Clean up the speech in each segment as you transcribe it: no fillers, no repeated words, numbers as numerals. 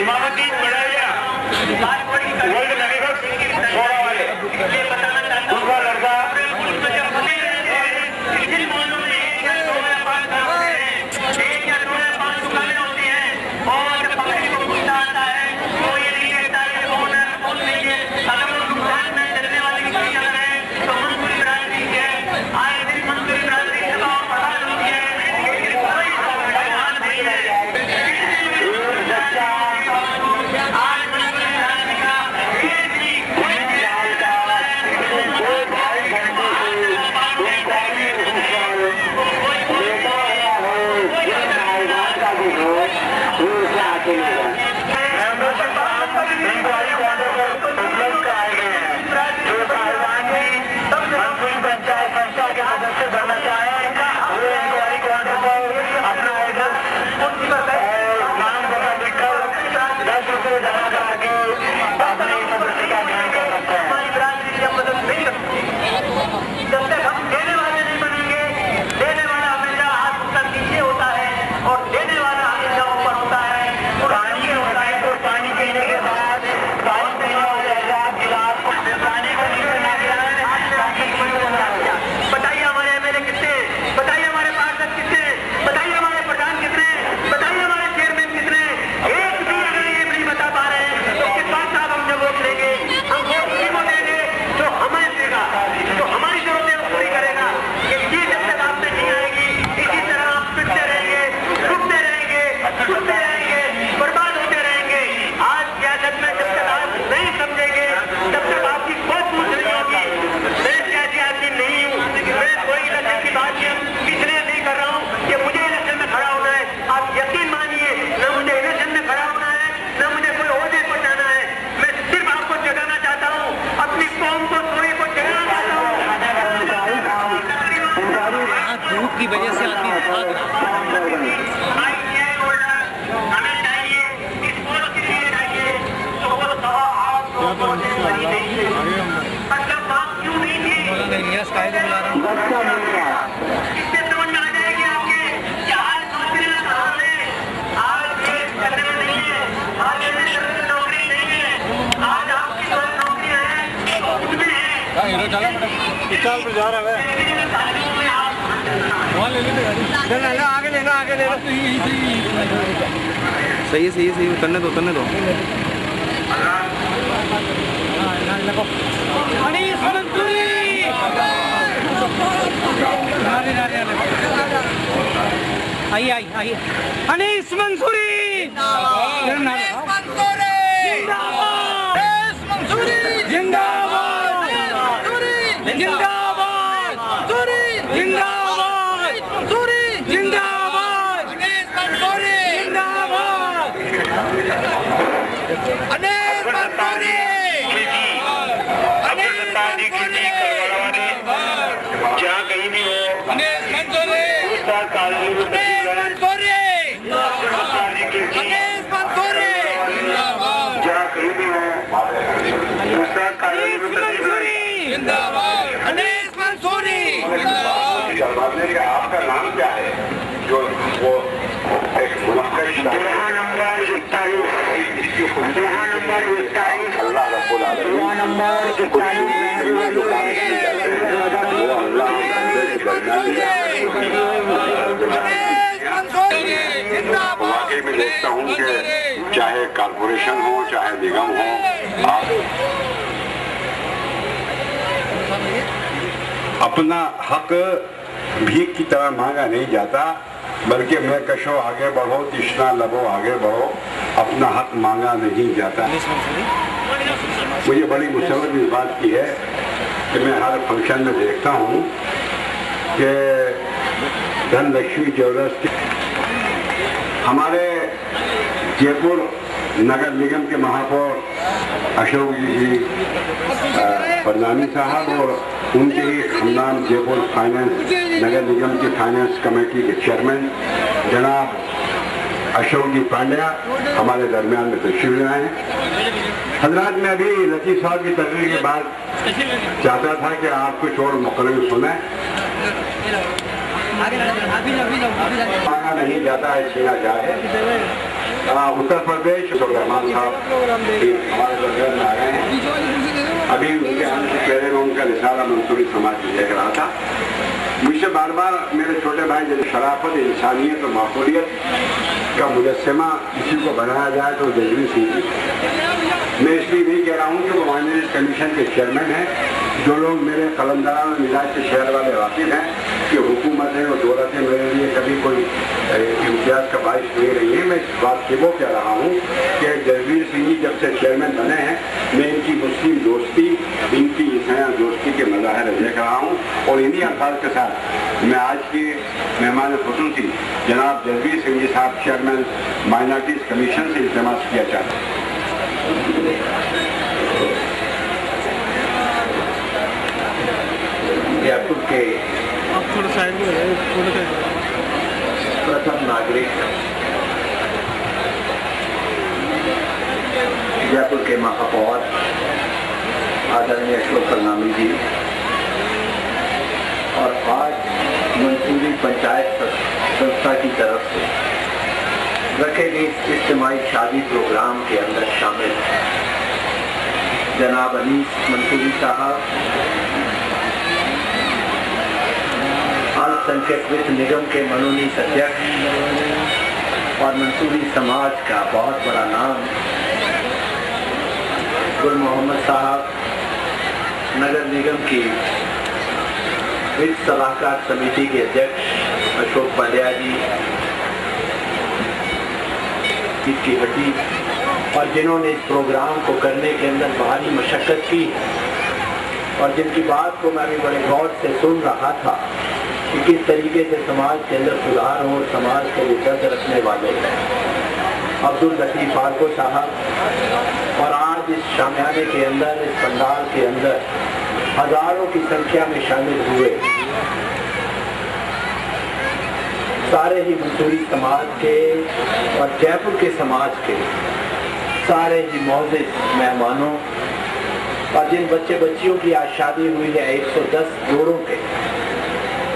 Imamuddin बड़ाइया world medical छोड़ा वाले उनका लड़का की वजह से आदमी भाग रहा है। पे जा रहा है आगे लेना आगे लेना। सही है सही है सही है, उतरने दो उतरने दो। आई आई आई अनीस मंसूरी जहाँ कहीं भी हो आपका नाम क्या है? जो वो एक नंबर 27 में देखता हूँ कि चाहे कारपोरेशन हो चाहे निगम हो, अपना हक भीख की तरह मांगा नहीं जाता, बल्कि मैं कशो आगे बढ़ो तिश्ना लबो आगे बढ़ो, अपना हक मांगा नहीं जाता। मुझे बड़ी मुसीबत इस बात की है कि मैं हर फंक्शन में देखता हूँ कि धनलक्ष्मी ज्वेलर्स हमारे जयपुर नगर निगम के महापौर अशोक जी परनामी साहब और उनके ही खानदान जयपुर फाइनेंस नगर निगम की फाइनेंस कमेटी के चेयरमैन जनाब अशोक जी पांड्या हमारे दरमियान में तशरीफ लाए हैं। हजरात, मैं अभी लतीफ साहब की तकरीर के बाद चाहता था कि आप कुछ और मुकर्रर सुने। मांगा नहीं जाता है, छीना जाए। उत्तर प्रदेश रहमान साहब हमारे दरबार में आ गए हैं। अभी उनके पहले में उनका रिसाला मंसूरी समाज देख रहा था। मुझसे बार बार मेरे छोटे भाई जैसे शराफत, इंसानियत और माकूलियत का मुजस्समा किसी को बनाया जाए तो जजवी सिंह जी। मैं इसलिए नहीं कह रहा हूँ कि वो माइनॉरिटी कमीशन के चेयरमैन हैं। जो लोग मेरे कलमदारा मिजाज के शहर वाले वाकिफ हैं कि हुकूमत है और दौलतें मेरे लिए कभी कोई इम्तियाज का बारिश नहीं रही है, मैं इस बात से वो कह रहा हूँ कि जसवीर सिंह जी जब से चेयरमैन बने हैं मैं इनकी मुस्लिम दोस्ती, इनकी ईसाई दोस्ती के मज़ाहिर देख रहा हूँ। और इन्हीं अल्फाज के साथ मैं आज के मेहमान खुसूसी जनाब जसवीर सिंह जी साहब चेयरमैन माइनॉरिटीज़ कमीशन से इल्तिमास किया चाहता हूँ। जयपुर के प्रथम नागरिक, जयपुर के महापौर आदरणीय अशोक कलनामी जी और आज मंसूरी पंचायत संस्था की तरफ से रखे गए इज्तिमाई शादी प्रोग्राम के अंदर शामिल जनाब अनीस मंसूरी साहब, अल्पसंख्यक वित्त निगम के मनोनीत अध्यक्ष और मंसूरी समाज का बहुत बड़ा नाम गुल मोहम्मद साहब, नगर निगम की वित्त सलाहकार समिति के अध्यक्ष अशोक पांड्या जी की हड्डी, और जिन्होंने इस प्रोग्राम को करने के अंदर भारी मशक्कत की और जिनकी बात को मैं भी बड़े गौर से सुन रहा था कि किस तरीके से समाज के अंदर सुधार हो और समाज को दर्द रखने वाले अब्दुल लतीफ फारको साहब, और आज इस शामियाने के अंदर, इस पंडाल के अंदर हजारों की संख्या में शामिल हुए सारे ही मंसूरी समाज के और जयपुर के समाज के सारे ही मौजूद मेहमानों और जिन बच्चे बच्चियों की आज शादी हुई है 110 जोड़ों के,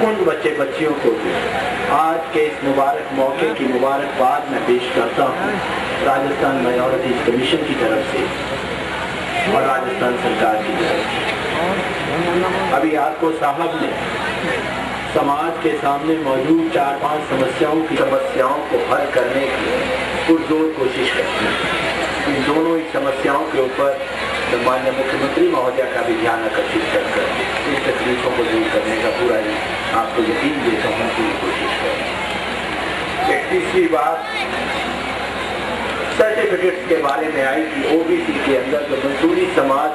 उन बच्चे बच्चियों को भी आज के इस मुबारक मौके की मुबारकबाद मैं पेश करता हूँ राजस्थान माइनॉरिटीज कमीशन की तरफ से और राजस्थान सरकार की तरफ से। अभी आपको साहब ने समाज के सामने मौजूद 4-5 समस्याओं को हल करने की पुरजोर कोशिश करती है। इन दोनों ही समस्याओं के ऊपर माननीय मुख्यमंत्री महोदय का भी ध्यान आकर्षित कर इन तकलीफों को दूर करने का पूरा ही आपको यकीन देता हूँ पूरी कोशिश करें। एक तीसरी बात सर्टिफिकेट्स के बारे में आई कि ओबीसी के अंदर जो मंसूरी समाज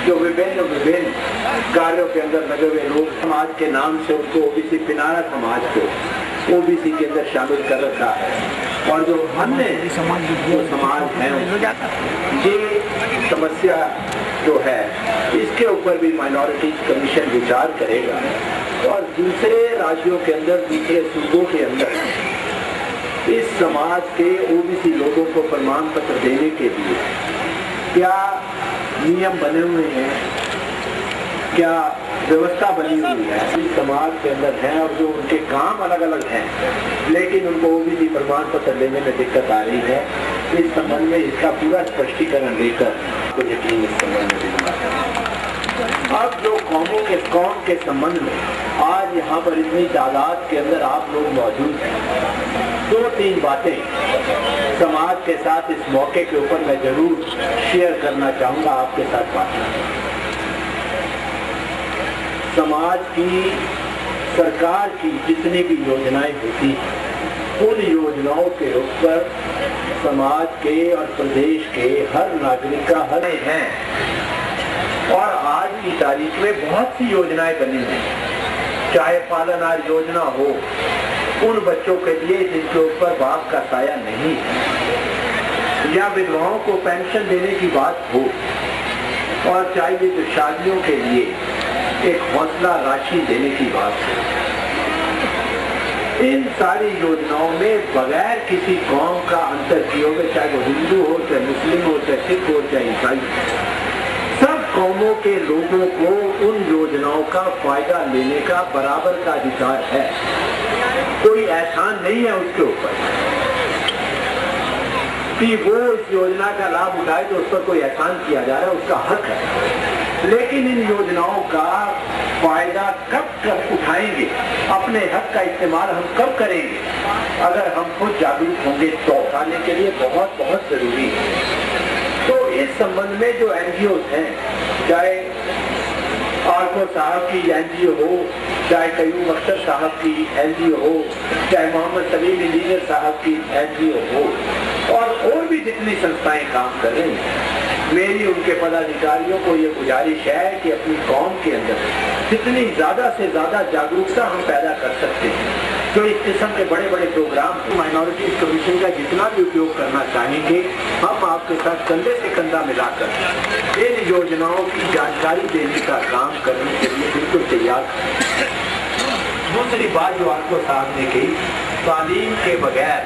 जो विभिन्न कार्यों के अंदर लगे हुए लोग समाज के नाम से उनको ओबीसी पिनारा समाज को ओबीसी के अंदर शामिल कर रखा है, और जो अन्य जो समाज है ये समस्या जो है इसके ऊपर भी माइनॉरिटीज कमीशन विचार करेगा और दूसरे राज्यों के अंदर, दूसरे सूबों के अंदर इस समाज के ओबीसी लोगों को प्रमाण पत्र देने के लिए क्या नियम बने हुए हैं, क्या व्यवस्था बनी हुई है इस समाज के अंदर है, और जो उनके काम अलग अलग हैं लेकिन उनको ओबीसी प्रमाण पत्र देने में दिक्कत आ रही है। इस संबंध में इसका पूरा स्पष्टीकरण लेकर तो यकीन इस संबंध में दिलवा। अब जो कौम के संबंध में आज यहाँ पर इतनी तादाद के अंदर आप लोग मौजूद हैं, 2-3 बातें समाज के साथ इस मौके के ऊपर मैं जरूर शेयर करना चाहूँगा आपके साथ बात। समाज की, सरकार की जितनी भी योजनाएं होती हैं उन योजनाओं के ऊपर समाज के और प्रदेश के हर नागरिक का हक है, और आज की तारीख में बहुत सी योजनाएं बनी हैं, चाहे पालनहार योजना हो उन बच्चों के लिए जिनके ऊपर बाप का साया नहीं है, या विधवाओं को पेंशन देने की बात हो, और चाहे जो शादियों के लिए एक हौसला राशि देने की बात है। इन सारी योजनाओं में बगैर किसी कौम का अंतर किए हुए, चाहे वो हिंदू हो, चाहे मुस्लिम हो, चाहे सिख हो, चाहे ईसाई, सब कौमों के लोगों को उन योजनाओं का फायदा लेने का बराबर का अधिकार है। कोई एहसान नहीं है उसके ऊपर कि वो इस योजना का लाभ उठाए तो उस पर कोई एहसान किया जा रहा है, उसका हक है। लेकिन इन योजनाओं का फायदा कब उठाएंगे, अपने हक का इस्तेमाल हम कब करेंगे, अगर हम खुद जागरूक होंगे तो उठाने के लिए बहुत बहुत जरूरी है। तो इस संबंध में जो एनजीओ हैं, चाहे आरको साहब की एनजीओ हो, चाहे कयूम अख्तर साहब की एनजीओ हो, चाहे मोहम्मद सलीम इंजीनियर साहब की एनजीओ हो, और भी जितनी संस्थाएं काम कर रही हैं, मेरी उनके पदाधिकारियों को ये गुजारिश है कि अपनी कौम के अंदर जितनी ज्यादा से ज्यादा जागरूकता हम पैदा कर सकते हैं, जो इस किस्म के बड़े बड़े प्रोग्राम माइनॉरिटीज कमीशन का जितना भी उपयोग करना चाहेंगे, हम आपके साथ कंधे से कंधा मिलाकर इन योजनाओं की जानकारी देने का काम करने के लिए बिल्कुल तैयार हैं। दूसरी बात जो आपको साहब ने कही, तालीम के बगैर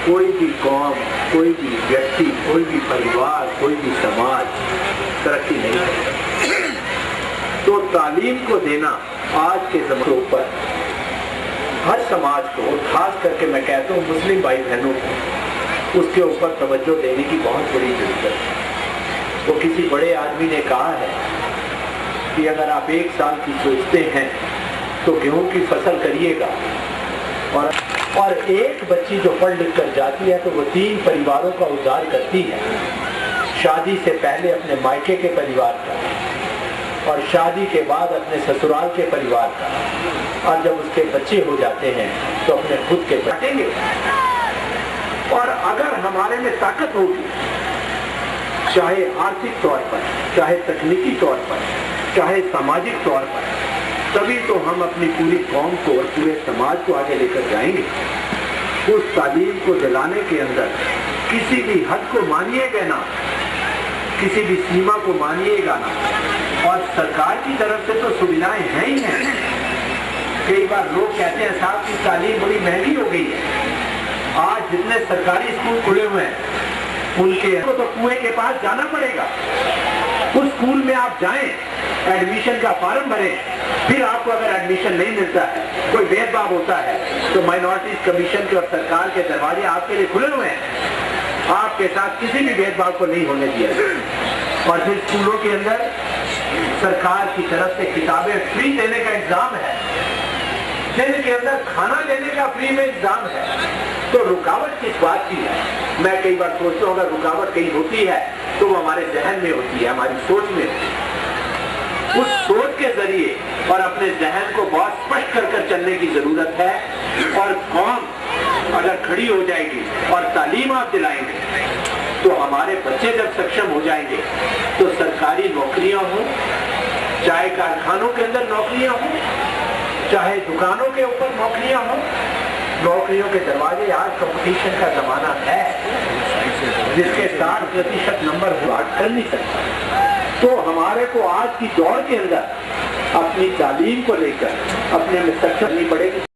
कोई भी कौम, कोई भी व्यक्ति, कोई भी परिवार, कोई भी समाज तरक्की नहीं करेगा। तो तालीम को देना आज के ज़माने पर हर समाज को, खास करके मैं कहता हूँ मुस्लिम भाई बहनों को, उसके ऊपर तवज्जो देने की बहुत बड़ी जरूरत है। तो किसी बड़े आदमी ने कहा है कि अगर आप 1 साल की सोचते हैं तो गेहूं की फसल करिएगा, और एक बच्ची जो पढ़ लिख कर जाती है तो वो 3 परिवारों का उद्धार करती है। शादी से पहले अपने मायके के परिवार का, और शादी के बाद अपने ससुराल के परिवार का, और जब उसके बच्चे हो जाते हैं तो अपने खुद के बटेंगे। और अगर हमारे में ताकत होगी, चाहे आर्थिक तौर पर, चाहे तकनीकी तौर पर, चाहे सामाजिक तौर पर, तभी तो हम अपनी पूरी कौम को और पूरे समाज को आगे लेकर जाएंगे। उस तालीम को दिलाने के अंदर किसी भी हद को मानिएगा ना, किसी भी सीमा को मानिएगा ना, और सरकार की तरफ से तो सुविधाएं हैं ही हैं। कई बार लोग कहते हैं साहब की तालीम बड़ी महंगी हो गई है। आज जितने सरकारी स्कूल खुले हुए हैं उनके तो कुएं के पास जाना पड़ेगा। उस स्कूल में आप जाएं, एडमिशन का फॉर्म भरें, फिर आपको अगर एडमिशन नहीं मिलता है, कोई भेदभाव होता है, तो माइनॉरिटीज कमीशन के और सरकार के दरवाजे आपके लिए खुले हुए हैं। आपके साथ किसी भी भेदभाव को नहीं होने दिया जाए। और फिर स्कूलों के अंदर सरकार की तरफ से किताबें फ्री देने का इंतजाम है, जिनके अंदर खाना देने का फ्री में इंतजाम है। तो रुकावट किस बात की है? मैं कई बार सोचता हूँ अगर रुकावट कहीं होती है तो वो हमारे जहन में होती है, हमारी सोच में। उस सोच के जरिए और अपने जहन को बहुत स्पष्ट कर चलने की जरूरत है। और कौम अगर खड़ी हो जाएगी और तालीम आप दिलाएंगे तो हमारे बच्चे जब सक्षम हो जाएंगे तो सरकारी नौकरियां हो, चाहे कारखानों के अंदर नौकरियां हो, चाहे दुकानों के ऊपर नौकरियां हो, नौकरियों के दरवाजे, आज कंपटीशन का जमाना है जिसके 60% नंबर बात कर नहीं सकता। तो हमारे को आज की दौड़ के अंदर अपनी तालीम को लेकर अपने में सक्षम नहीं पड़ेगी।